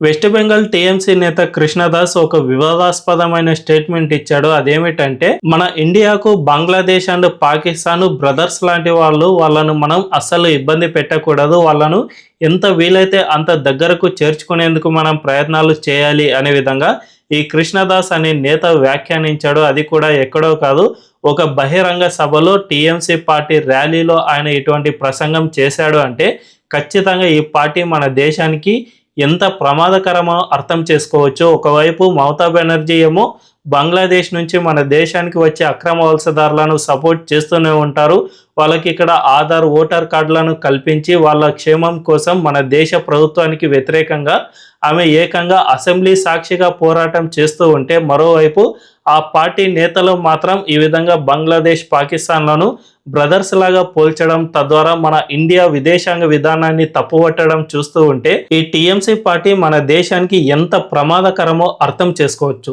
West Bengal TMC నేత కృష్ణదాస్ ఒక వివాదాస్పదమైన స్టేట్మెంట్ ఇచ్చాడు. అదేమిటంటే మన ఇండియాకు బంగ్లాదేశ్ అండ్ పాకిస్తాన్ బ్రదర్స్ లాంటి వాళ్ళను మనం అస్సలు ఇబ్బంది పెట్టకూడదు. వాళ్ళను ఎంత వీలైతే అంత దగ్గరకు చేర్చుకునేందుకు మనం ప్రయత్నాలు చేయాలి అనే విధంగా ఈ కృష్ణదాస్ అనే నేత వ్యాఖ్యానించాడు. అది కూడా ఎక్కడో కాదు, ఒక బహిరంగ సభలో టీఎంసీ పార్టీ ర్యాలీలో ఆయన ఇటువంటి ప్రసంగం చేశాడు అంటే ఖచ్చితంగా ఈ పార్టీ మన దేశానికి ఎంత ప్రమాదకరమో అర్థం చేసుకోవచ్చు. ఒకవైపు మమతా బెనర్జీ ఏమో బంగ్లాదేశ్ నుంచి మన దేశానికి వచ్చే అక్రమ వలసదారులను సపోర్ట్ చేస్తూనే ఉంటారు. వాళ్ళకి ఇక్కడ ఆధార్ ఓటర్ కార్డులను కల్పించి వాళ్ళ క్షేమం కోసం మన దేశ ప్రభుత్వానికి వ్యతిరేకంగా ఆమె ఏకంగా అసెంబ్లీ సాక్షిగా పోరాటం చేస్తూ ఉంటే, మరోవైపు ఆ పార్టీ నేతలు మాత్రం ఈ విధంగా బంగ్లాదేశ్ పాకిస్తాన్లను బ్రదర్స్ లాగా పోల్చడం, తద్వారా మన ఇండియా విదేశాంగ విధానాన్ని తప్పుపట్టడం చూస్తూ ఉంటే ఈ టీఎంసీ పార్టీ మన దేశానికి ఎంత ప్రమాదకరమో అర్థం చేసుకోవచ్చు.